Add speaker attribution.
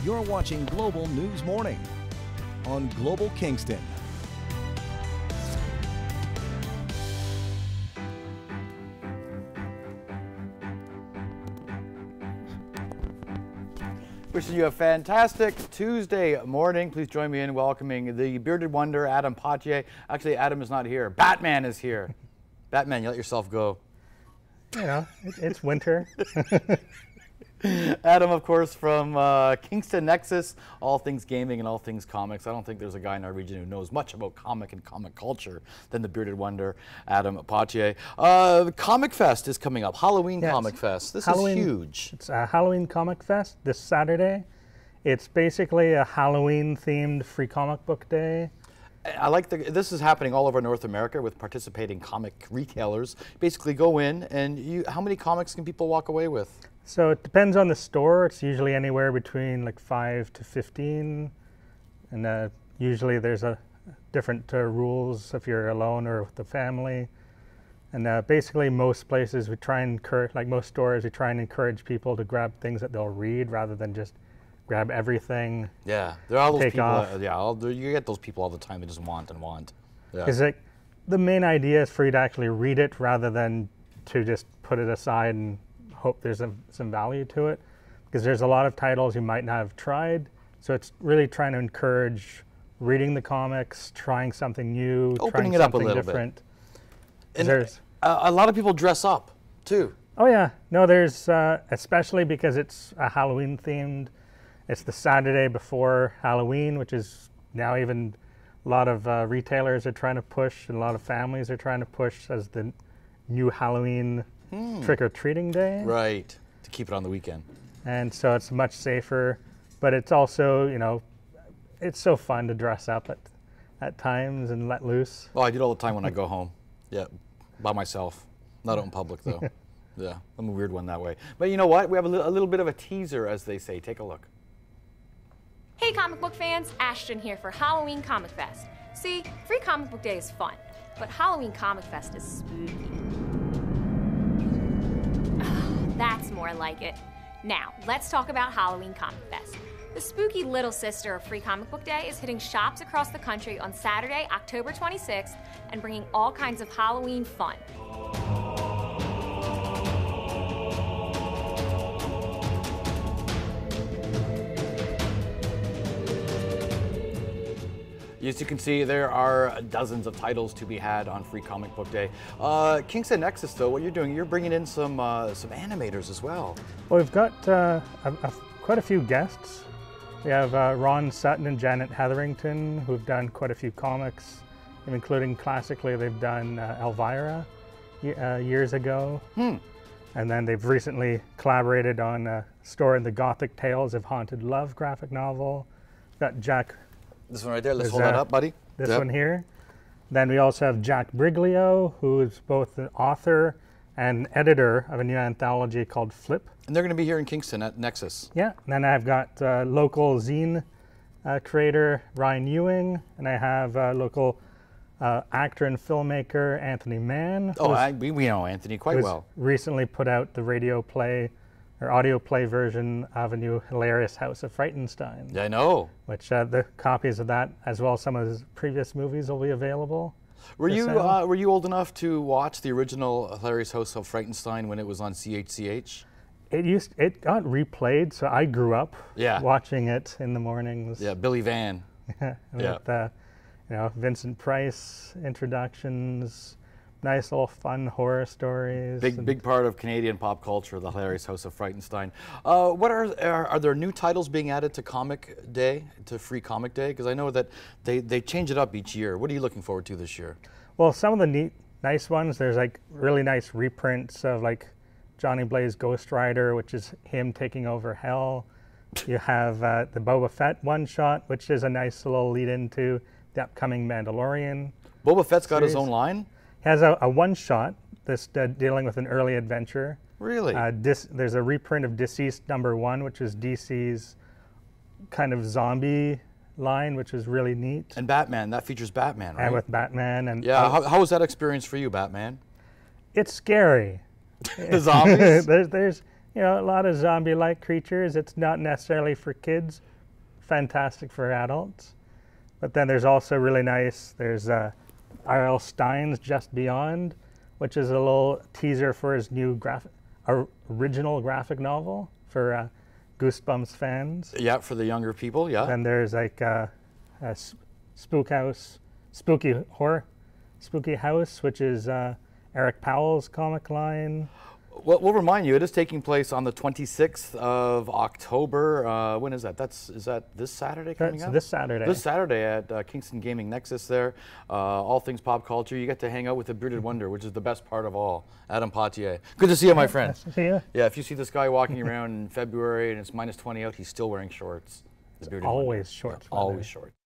Speaker 1: You're watching Global News Morning on Global Kingston.
Speaker 2: Wishing you a fantastic Tuesday morning. Please join me in welcoming the bearded wonder, Adam Pottier. Actually, Adam is not here. Batman is here. Batman, you let yourself go.
Speaker 3: You know, it's winter.
Speaker 2: Adam, of course, from Kingston Nexus, all things gaming and all things comics. I don't think there's a guy in our region who knows much about comic and comic culture than the bearded wonder, Adam Pottier. Comicfest is coming up, Halloween Comicfest. This is huge.
Speaker 3: It's a Halloween Comicfest this Saturday. It's basically a Halloween-themed free comic book day.
Speaker 2: I like this is happening all over North America with participating comic retailers. Basically go in and how many comics can people walk away with?
Speaker 3: So it depends on the store. It's usually anywhere between like 5 to 15. And usually there's a different rules if you're alone or with the family. And basically most places we try and encourage, like most stores, we try and encourage people to grab things that they'll read rather than just grab everything.
Speaker 2: Yeah, there are those people.
Speaker 3: Off.
Speaker 2: You get those people all the time that just want and want. Yeah.
Speaker 3: Is like the main idea is for you to actually read it rather than to just put it aside and hope there's some value to it, because there's a lot of titles you might not have tried. So it's really trying to encourage reading the comics, trying something new,
Speaker 2: opening
Speaker 3: trying
Speaker 2: it up a
Speaker 3: something
Speaker 2: little
Speaker 3: different.
Speaker 2: And there's a lot of people dress up too.
Speaker 3: Oh yeah, no, there's especially because it's a Halloween themed. It's the Saturday before Halloween, which is now even a lot of retailers are trying to push, and a lot of families are trying to push as the new Halloween trick-or-treating day.
Speaker 2: Right, to keep it on the weekend.
Speaker 3: And so it's much safer, but it's also, you know, it's so fun to dress up at times and let loose.
Speaker 2: Well, I do it all the time when I go home. Yeah, by myself. Not out in public, though. Yeah, I'm a weird one that way. But you know what? We have a little bit of a teaser, as they say. Take a look.
Speaker 4: Hey comic book fans, Ashton here for Halloween Comicfest. See, free comic book day is fun, but Halloween Comicfest is spooky. That's more like it. Now, let's talk about Halloween Comicfest. The spooky little sister of Free Comic Book Day is hitting shops across the country on Saturday, October 26th, and bringing all kinds of Halloween fun.
Speaker 2: As you can see, there are dozens of titles to be had on Free Comic Book Day. Kingston Nexus, though, what you're doing, you're bringing in some animators as well.
Speaker 3: Well, we've got quite a few guests. We have Ron Sutton and Janet Hetherington, who've done quite a few comics, including classically they've done Elvira years ago. And then they've recently collaborated on a story in the Gothic Tales of Haunted Love graphic novel. We've got Jack.
Speaker 2: This one right there, let's hold that up, buddy.
Speaker 3: This one here. Then we also have Jack Briglio, who is both the author and editor of a new anthology called Flip.
Speaker 2: And they're going to be here in Kingston at Nexus.
Speaker 3: Yeah, and then I've got local zine creator Ryan Ewing, and I have local actor and filmmaker Anthony Mann.
Speaker 2: Oh, we know Anthony quite well.
Speaker 3: Recently put out the radio play or audio play version of a new hilarious House of Frightenstein.
Speaker 2: Yeah, I know.
Speaker 3: Which the copies of that, as well as some of his previous movies, will be available.
Speaker 2: Were you old enough to watch the original hilarious House of Frightenstein when it was on CHCH?
Speaker 3: It got replayed, so I grew up watching it in the mornings.
Speaker 2: Yeah, Billy Van.
Speaker 3: With you know, Vincent Price introductions. Nice little fun horror stories.
Speaker 2: Big part of Canadian pop culture, the hilarious House of Frightenstein. What are there new titles being added to Comic Day, to Free Comic Day? Because I know that they change it up each year. What are you looking forward to this year?
Speaker 3: Well, some of the nice ones, there's like really nice reprints of like Johnny Blaze Ghost Rider, which is him taking over Hell. You have the Boba Fett one-shot, which is a nice little lead into the upcoming Mandalorian.
Speaker 2: Boba Fett's got his own line?
Speaker 3: Has a one-shot that's dealing with an early adventure.
Speaker 2: Really?
Speaker 3: There's a reprint of Deceased #1, which is DC's kind of zombie line, which is really neat.
Speaker 2: And Batman, that features Batman, right?
Speaker 3: And with Batman. And
Speaker 2: yeah, how was that experience for you, Batman?
Speaker 3: It's scary.
Speaker 2: The zombies?
Speaker 3: there's you know, a lot of zombie-like creatures. It's not necessarily for kids, fantastic for adults. But then there's also really nice, there's R.L. Stine's Just Beyond, which is a little teaser for his new original graphic novel for Goosebumps fans.
Speaker 2: Yeah, for the younger people, yeah.
Speaker 3: Then there's like Spooky House, which is Eric Powell's comic line.
Speaker 2: Well, we'll remind you, it is taking place on the 26th of October. When is that? Is that this Saturday coming up?
Speaker 3: This Saturday.
Speaker 2: This Saturday at Kingston Gaming Nexus there. All things pop culture. You get to hang out with the Bearded Wonder, which is the best part of all. Adam Pottier. Good to see you, my friend.
Speaker 3: Nice to see you.
Speaker 2: Yeah, if you see this guy walking around in February and it's -20 out, he's still wearing shorts. The Bearded Wonder.
Speaker 3: Always shorts.
Speaker 2: Yeah, always shorts.